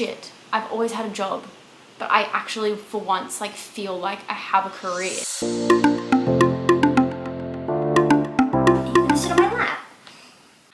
shit, I've always had a job, but I actually for once like feel like I have a career. Are you gonna sit on my lap?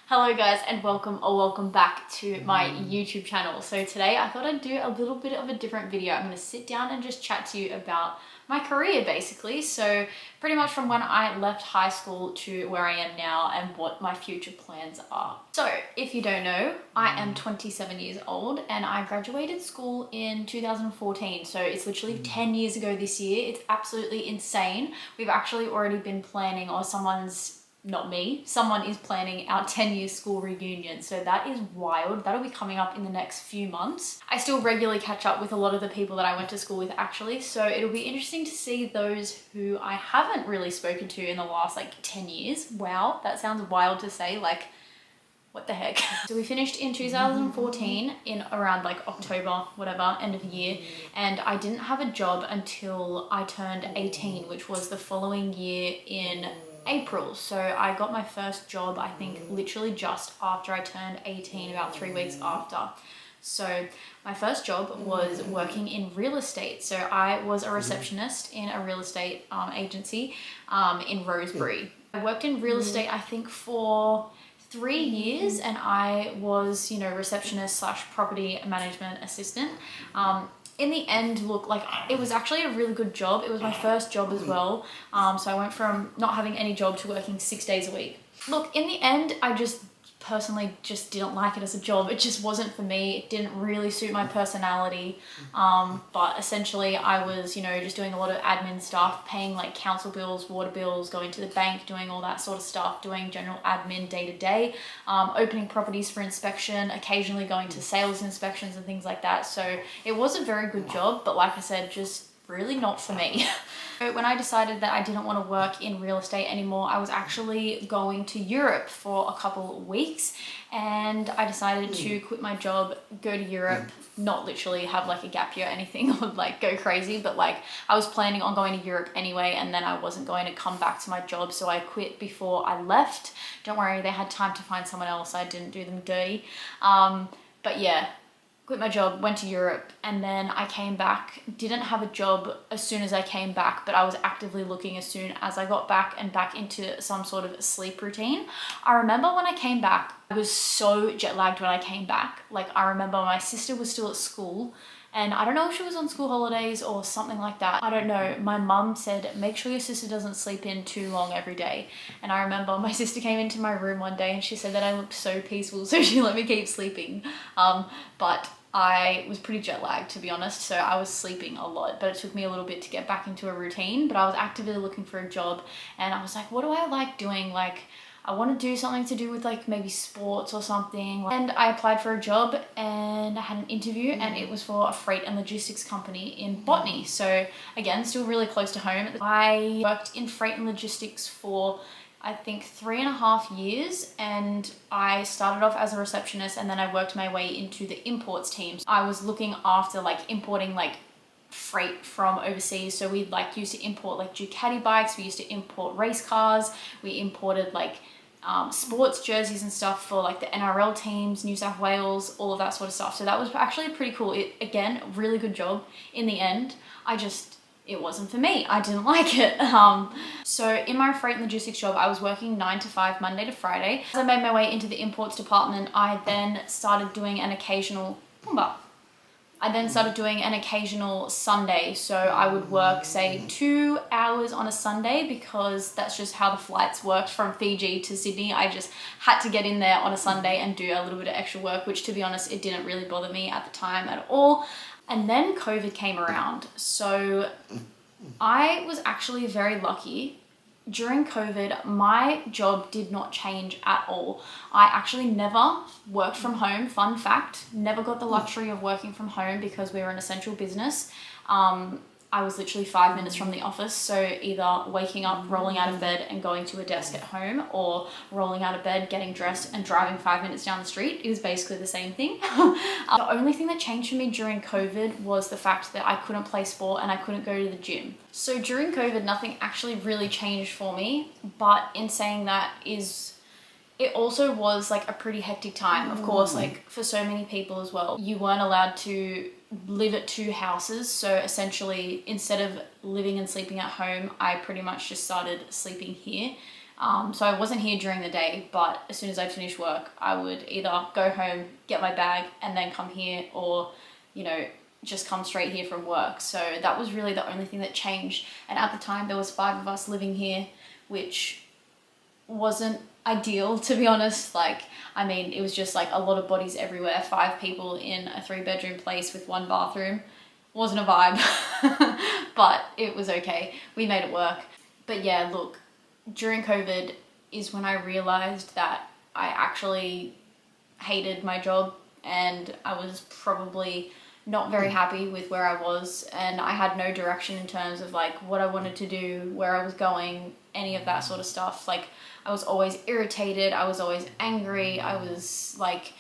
Hello guys, and welcome back to my YouTube channel. So today I thought I'd do a little bit of a different video. I'm gonna sit down and just chat to you about my career basically. So pretty much from when I left high school to where I am now and what my future plans are. So if you don't know, I am 27 years old and I graduated school in 2014. So it's literally 10 years ago this year. It's absolutely insane. We've actually already been planning, or someone is planning our 10-year school reunion. So that is wild. That'll be coming up in the next few months. I still regularly catch up with a lot of the people that I went to school with actually. So it'll be interesting to see those who I haven't really spoken to in the last like 10 years. Wow, that sounds wild to say, like, what the heck? So we finished in 2014 in around like October, whatever, end of the year. And I didn't have a job until I turned 18, which was the following year in April. So I got my first job, I think literally just after I turned 18, about 3 weeks after. So my first job was working in real estate. So I was a receptionist in a real estate agency in Rosebery. I worked in real estate, I think for 3 years, and I was, receptionist slash property management assistant. In the end, look, like, it was actually a really good job. It was my first job as well. So I went from not having any job to working 6 days a week. Look, in the end, I just personally just didn't like it as a job. It just wasn't for me. It didn't really suit my personality. But essentially I was, just doing a lot of admin stuff, paying like council bills, water bills, going to the bank, doing all that sort of stuff, doing general admin day to day, opening properties for inspection, occasionally going to sales inspections and things like that. So it was a very good job, but like I said, just really not for me. When I decided that I didn't want to work in real estate anymore, I was actually going to Europe for a couple of weeks, and I decided to quit my job, go to Europe, not literally have like a gap year or anything or like go crazy, but like I was planning on going to Europe anyway, and then I wasn't going to come back to my job, so I quit before I left. Don't worry, they had time to find someone else. I didn't do them dirty. But yeah, quit my job, went to Europe, and then I came back. Didn't have a job as soon as I came back, but I was actively looking as soon as I got back and back into some sort of sleep routine. I remember when I came back, I was so jet lagged when I came back. Like, I remember my sister was still at school, and I don't know if she was on school holidays or something like that. I don't know. My mum said, make sure your sister doesn't sleep in too long every day. And I remember my sister came into my room one day and she said that I looked so peaceful, so she let me keep sleeping. But I was pretty jet lagged, to be honest, so I was sleeping a lot, but it took me a little bit to get back into a routine. But I was actively looking for a job, and I was like, what do I like doing? Like, I want to do something to do with like maybe sports or something. And I applied for a job and I had an interview, and it was for a freight and logistics company in Botany. So again, still really close to home. I worked in freight and logistics for I think 3.5 years, and I started off as a receptionist, and then I worked my way into the imports team. I was looking after like importing like freight from overseas. So we like used to import like Ducati bikes, we used to import race cars, we imported like sports jerseys and stuff for like the NRL teams, New South Wales, all of that sort of stuff. So that was actually pretty cool. Again, really good job. In the end, it wasn't for me. I didn't like it. So in my freight and logistics job, I was working 9 to 5, Monday to Friday. As I made my way into the imports department, I then started doing an occasional Sunday. So I would work, say, 2 hours on a Sunday, because that's just how the flights worked from Fiji to Sydney. I just had to get in there on a Sunday and do a little bit of extra work, which, to be honest, it didn't really bother me at the time at all. And then COVID came around. So I was actually very lucky. During COVID, my job did not change at all. I actually never worked from home. Fun fact, never got the luxury of working from home because we were an essential business. I was literally 5 minutes from the office. So either waking up, rolling out of bed and going to a desk at home, or rolling out of bed, getting dressed and driving 5 minutes down the street. It was basically the same thing. The only thing that changed for me during COVID was the fact that I couldn't play sport and I couldn't go to the gym. So during COVID, nothing actually really changed for me. But in saying that, it also was like a pretty hectic time, of course, like for so many people as well. You weren't allowed to live at two houses, so essentially instead of living and sleeping at home, I pretty much just started sleeping here. So I wasn't here during the day, but as soon as I finished work, I would either go home, get my bag, and then come here, or, you know, just come straight here from work. So that was really the only thing that changed. And at the time there was 5 of us living here, which wasn't ideal, to be honest. Like, I mean, it was just like a lot of bodies everywhere. 5 people in a 3-bedroom place with 1 bathroom wasn't a vibe. But it was okay, we made it work. But yeah, look, during COVID is when I realized that I actually hated my job, and I was probably not very happy with where I was, and I had no direction in terms of like what I wanted to do, where I was going, any of that sort of stuff. Like, I was always irritated, I was always angry, I was like,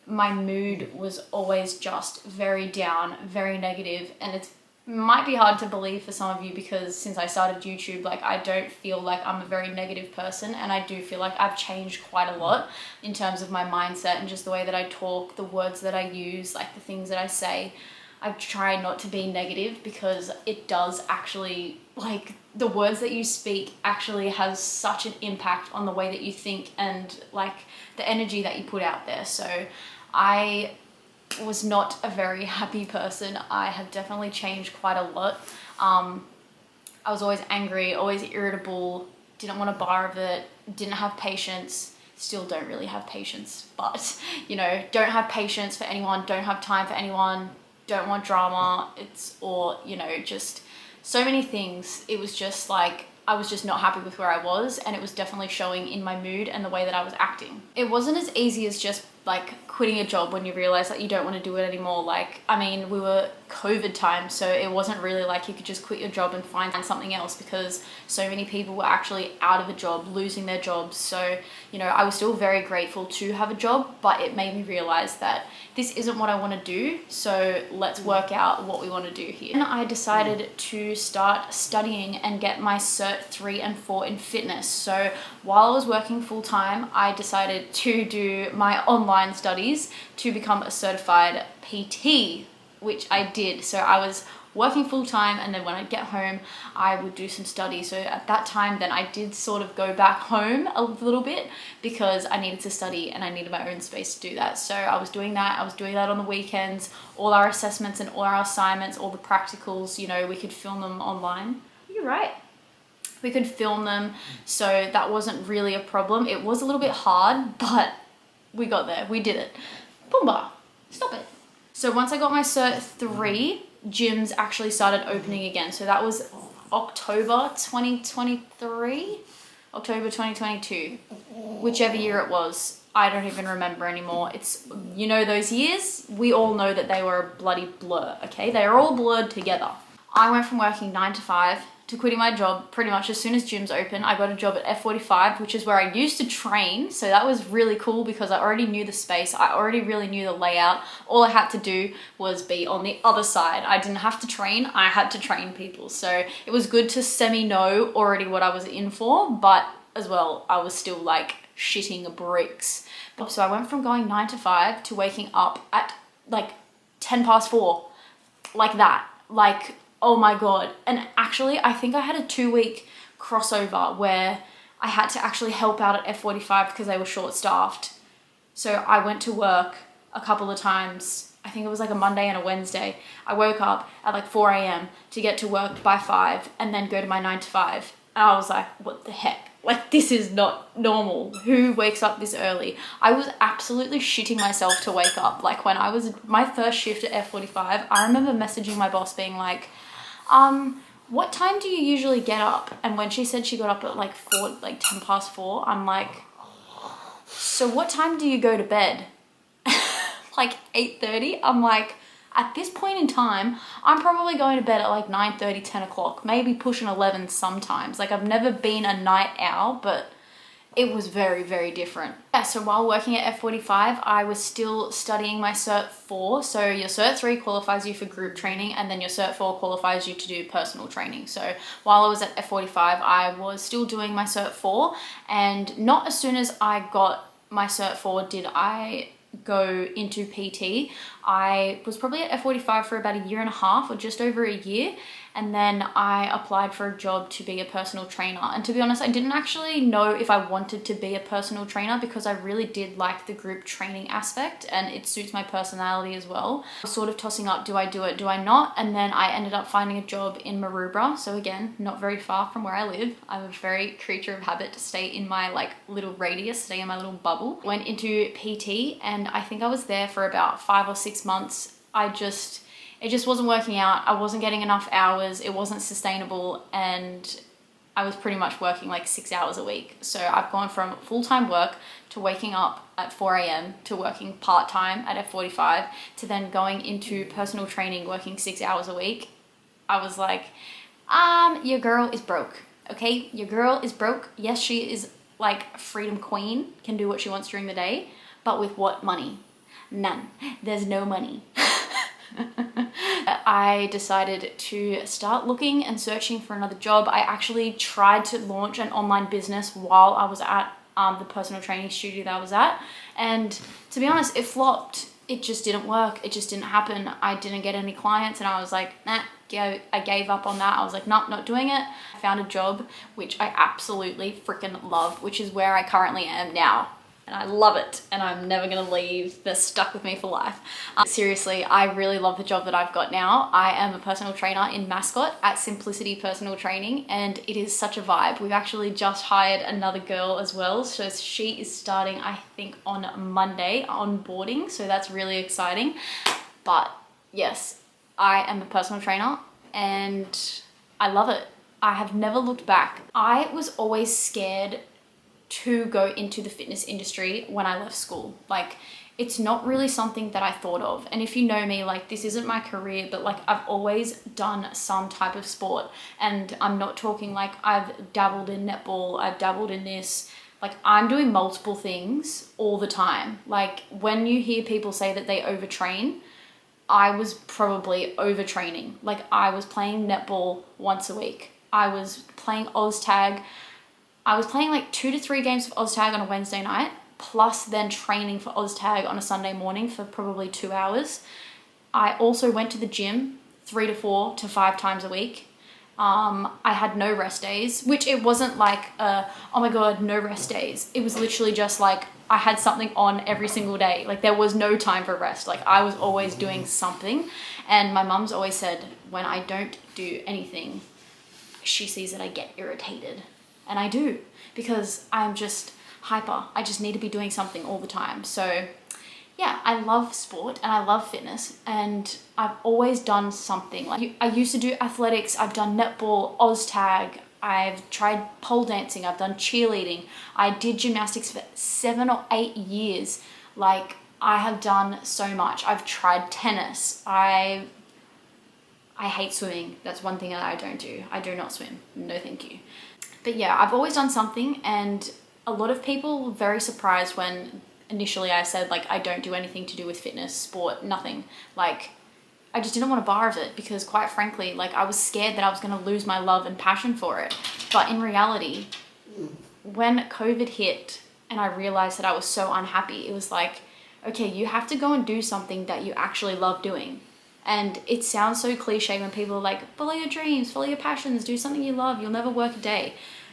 my mood was always just very down, very negative. And it might be hard to believe for some of you, because since I started YouTube, like, I don't feel like I'm a very negative person, and I do feel like I've changed quite a lot in terms of my mindset and just the way that I talk, the words that I use, like the things that I say. I try not to be negative, because it does actually, like, the words that you speak actually has such an impact on the way that you think and like the energy that you put out there. So I was not a very happy person. I have definitely changed quite a lot. I was always angry, always irritable, didn't want a bar of it, didn't have patience, still don't really have patience, but, you know, don't have patience for anyone, don't have time for anyone, don't want drama. Or, you know, just so many things. It was just like, I was just not happy with where I was, and it was definitely showing in my mood and the way that I was acting. It wasn't as easy as just like quitting a job when you realize that you don't want to do it anymore. Like, I mean, we were COVID time, so it wasn't really like you could just quit your job and find something else, because so many people were actually out of a job, losing their jobs. So, you know, I was still very grateful to have a job, but it made me realize that this isn't what I want to do, so let's work out what we want to do here. And I decided to start studying and get my Cert 3 and 4 in fitness. So while I was working full-time, I decided to do my online studies to become a certified PT, which I did. So I was working full-time, and then when I'd get home, I would do some study. So at that time, then I did sort of go back home a little bit, because I needed to study and I needed my own space to do that. So I was doing that. I was doing that on the weekends. All our assessments and all our assignments, all the practicals, you know, we could film them online. You're right. We could film them, so that wasn't really a problem. It was a little bit hard, but we got there. We did it. Boomba. Stop it. So once I got my Cert 3, gyms actually started opening again. So that was October 2023, October 2022, whichever year it was. I don't even remember anymore. It's, you know, those years, we all know that they were a bloody blur, okay? They are all blurred together. I went from working 9 to 5 to quitting my job pretty much as soon as gyms open. I got a job at F45, which is where I used to train. So that was really cool, because I already knew the space. I already really knew the layout. All I had to do was be on the other side. I didn't have to train. I had to train people. So it was good to semi-know already what I was in for, but as well, I was still like shitting bricks. So I went from going 9 to 5 to waking up at like 10 past 4, like that. Like, oh my God. And actually, I think I had a 2-week crossover where I had to actually help out at F45 because they were short-staffed. So I went to work a couple of times. I think it was like a Monday and a Wednesday. I woke up at like 4 a.m. to get to work by 5 and then go to my 9 to 5. And I was like, what the heck? Like, this is not normal. Who wakes up this early? I was absolutely shitting myself to wake up. Like, when I was my first shift at F45, I remember messaging my boss being like, what time do you usually get up? And when she said she got up at like 10 past 4, I'm like, so what time do you go to bed? Like 8:30? I'm like, at this point in time, I'm probably going to bed at like 9:30, 10 o'clock, maybe pushing 11 sometimes. Like, I've never been a night owl, but it was very, very different. Yeah, so while working at F45, I was still studying my Cert 4. So your Cert 3 qualifies you for group training, and then your Cert 4 qualifies you to do personal training. So while I was at F45, I was still doing my Cert 4, and not as soon as I got my Cert 4 did I go into PT. I was probably at F45 for about 1.5 years or just over a year. And then I applied for a job to be a personal trainer. And to be honest, I didn't actually know if I wanted to be a personal trainer because I really did like the group training aspect and it suits my personality as well. I was sort of tossing up, do I do it, do I not? And then I ended up finding a job in Maroubra. So again, not very far from where I live. I'm a very creature of habit to stay in my like little radius, stay in my little bubble. Went into PT and I think I was there for about 5 or 6 months. It just wasn't working out. I wasn't getting enough hours. It wasn't sustainable. And I was pretty much working like 6 hours a week. So I've gone from full-time work to waking up at 4 a.m. to working part-time at F45 to then going into personal training, working 6 hours a week. I was like, your girl is broke, okay? Your girl is broke. Yes, she is like freedom queen, can do what she wants during the day, but with what money? None. There's no money. I decided to start looking and searching for another job. I actually tried to launch an online business while I was at the personal training studio that I was at. And to be honest, it flopped. It just didn't work. It just didn't happen. I didn't get any clients and I was like, nah, I gave up on that. I was like, nope, not doing it. I found a job, which I absolutely freaking love, which is where I currently am now. And I love it and I'm never gonna leave. They're stuck with me for life. Seriously, I really love the job that I've got now. I am a personal trainer in Mascot at Simplicity Personal Training and it is such a vibe. We've actually just hired another girl as well. So she is starting, I think on Monday, onboarding. So that's really exciting. But yes, I am a personal trainer and I love it. I have never looked back. I was always scared to go into the fitness industry when I left school. Like, it's not really something that I thought of. And if you know me, like, this isn't my career, but like I've always done some type of sport. And I'm not talking like I've dabbled in netball, I've dabbled in this. Like, I'm doing multiple things all the time. Like, when you hear people say that they overtrain, I was probably overtraining. Like, I was playing netball once a week. I was playing OzTag. I was playing like 2 to 3 games of OzTag on a Wednesday night, plus then training for OzTag on a Sunday morning for probably 2 hours. I also went to the gym 3 to 4 to 5 times a week. I had no rest days, which it wasn't like, oh my God, no rest days. It was literally just like, I had something on every single day. Like, there was no time for rest. Like, I was always doing something. And my mum's always said, when I don't do anything, she sees that I get irritated. And I do, because I'm just hyper. I just need to be doing something all the time. So yeah, I love sport and I love fitness and I've always done something. Like, I used to do athletics, I've done netball, OzTag, I've tried pole dancing, I've done cheerleading. I did gymnastics for 7 or 8 years. Like, I have done so much. I've tried tennis. I hate swimming. That's one thing that I don't do. I do not swim. No, thank you. But yeah, I've always done something and a lot of people were very surprised when initially I said like I don't do anything to do with fitness, sport, nothing. Like, I just didn't want a bar of it because quite frankly, like, I was scared that I was going to lose my love and passion for it. But in reality, when COVID hit and I realized that I was so unhappy, it was like, okay, you have to go and do something that you actually love doing. And it sounds so cliche when people are like, follow your dreams, follow your passions, do something you love, you'll never work a day.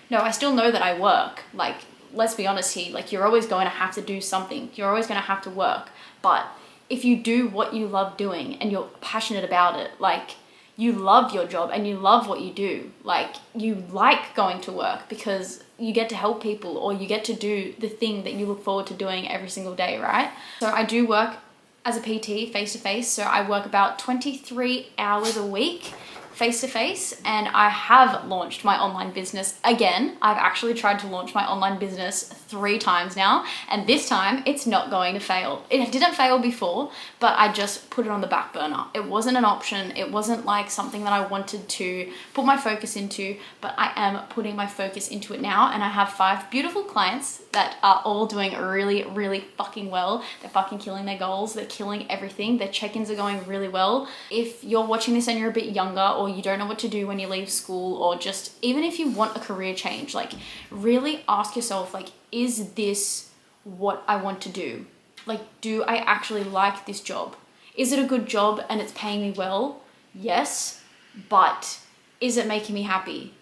No, I still know that I work. Like, let's be honest here, like, you're always going to have to do something. You're always going to have to work. But if you do what you love doing and you're passionate about it, like, you love your job and you love what you do. Like, you like going to work because you get to help people or you get to do the thing that you look forward to doing every single day, right? So I do work as a PT face-to-face. So I work about 23 hours a week face-to-face and I have launched my online business again. I've actually tried to launch my online business 3 times now and this time it's not going to fail. It didn't fail before, but I just put it on the back burner. It wasn't an option. It wasn't like something that I wanted to put my focus into, but I am putting my focus into it now and I have 5 beautiful clients that are all doing really, really fucking well. They're fucking killing their goals. They're killing everything. Their check-ins are going really well. If you're watching this and you're a bit younger or you don't know what to do when you leave school, or just even if you want a career change, like, really ask yourself, like, is this what I want to do. Like, do I actually like this job? Is it a good job and it's paying me well? Yes, but is it making me happy?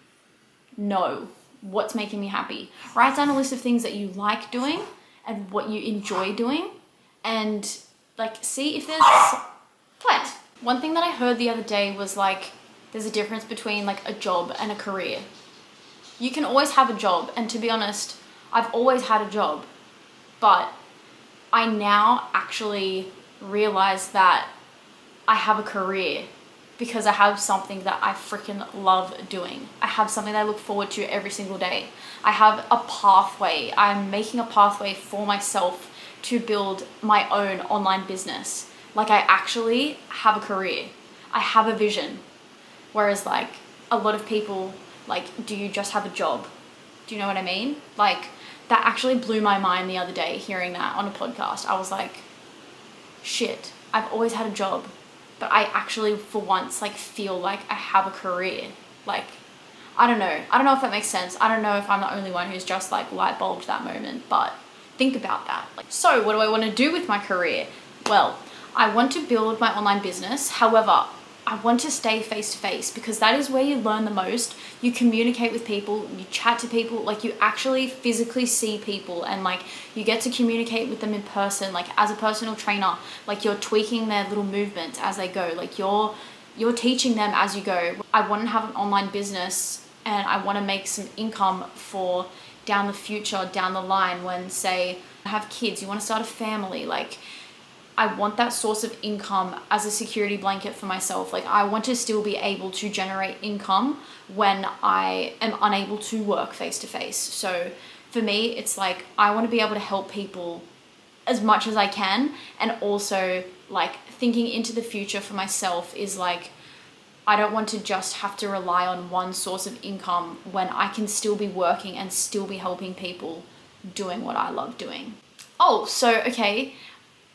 No. What's making me happy? Write down a list of things that you like doing and what you enjoy doing, and like see if there's what. One thing that I heard the other day was like there's a difference between like a job and a career. You can always have a job, and to be honest, I've always had a job, but I now actually realize that I have a career because I have something that I freaking love doing. I have something that I look forward to every single day. I have a pathway. I'm making a pathway for myself to build my own online business. Like, I actually have a career. I have a vision. Whereas like a lot of people, like, do you just have a job? Do you know what I mean? Like, that actually blew my mind the other day hearing that on a podcast. I was like, shit, I've always had a job, but I actually for once like feel like I have a career. Like, I don't know if that makes sense. I don't know if I'm the only one who's just like light bulbed that moment, but think about that. Like, so what do I want to do with my career? Well, I want to build my online business. However, I want to stay face to face because that is where you learn the most. You communicate with people, you chat to people, like you actually physically see people, and like you get to communicate with them in person. Like, as a personal trainer, like you're tweaking their little movements as they go. Like you're teaching them as you go. I want to have an online business and I want to make some income for down the future, down the line, when say I have kids, you want to start a family. Like, I want that source of income as a security blanket for myself. Like, I want to still be able to generate income when I am unable to work face to face. So for me, it's like, I want to be able to help people as much as I can. And also like thinking into the future for myself is like, I don't want to just have to rely on one source of income when I can still be working and still be helping people doing what I love doing. Oh, so, okay.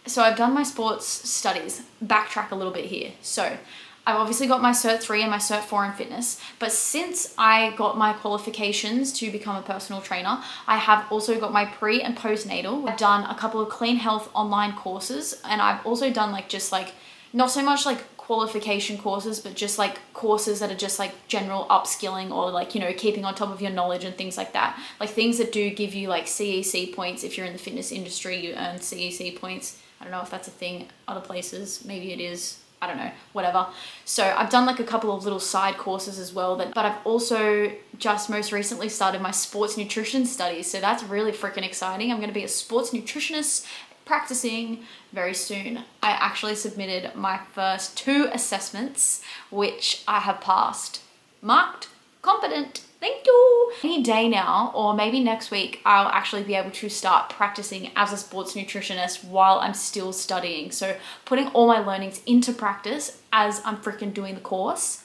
So I've done my sports studies. Backtrack a little bit here. So I've obviously got my Cert 3 and my Cert 4 in fitness, but since I got my qualifications to become a personal trainer, I have also got my pre and postnatal. I've done a couple of clean health online courses, and I've also done like just like, not so much like qualification courses, but just like courses that are just like general upskilling, or like, you know, keeping on top of your knowledge and things like that. Like things that do give you like CEC points. If you're in the fitness industry, you earn CEC points. I don't know if that's a thing other places, maybe it is, I don't know, whatever. So I've done like a couple of little side courses as well, but I've also just most recently started my sports nutrition studies. So that's really freaking exciting. I'm going to be a sports nutritionist practicing very soon. I actually submitted my first 2 assessments, which I have passed. Marked competent. Thank you. Any day now, or maybe next week, I'll actually be able to start practicing as a sports nutritionist while I'm still studying. So putting all my learnings into practice as I'm freaking doing the course.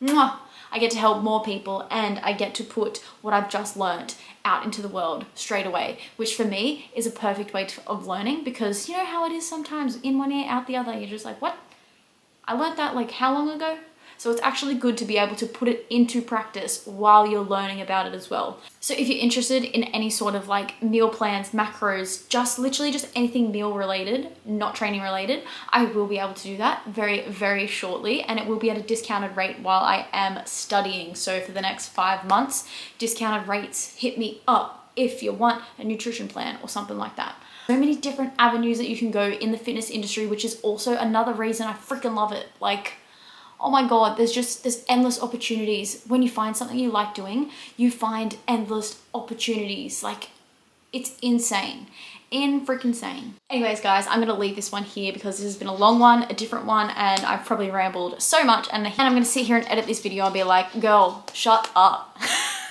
Mwah! I get to help more people, and I get to put what I've just learned out into the world straight away, which for me is a perfect way of learning, because you know how it is sometimes, in one ear, out the other. You're just like, what? I learned that like how long ago? So it's actually good to be able to put it into practice while you're learning about it as well. So if you're interested in any sort of like meal plans, macros, just literally just anything meal related, not training related, I will be able to do that very, very shortly. And it will be at a discounted rate while I am studying. So for the next 5 months, discounted rates, hit me up if you want a nutrition plan or something like that. So many different avenues that you can go in the fitness industry, which is also another reason I freaking love it. Like, oh my God, there's endless opportunities. When you find something you like doing, you find endless opportunities. Like, it's insane. Freaking sane. Anyways, guys, I'm gonna leave this one here because this has been a long one, a different one, and I've probably rambled so much. And I'm gonna sit here and edit this video and be like, girl, shut up.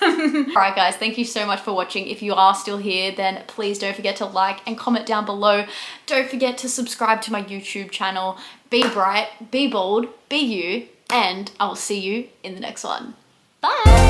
Alright guys, thank you so much for watching. If you are still here, then please don't forget to like and comment down below. Don't forget to subscribe to my YouTube channel. Be bright, be bold, be you, and I will see you in the next one. Bye!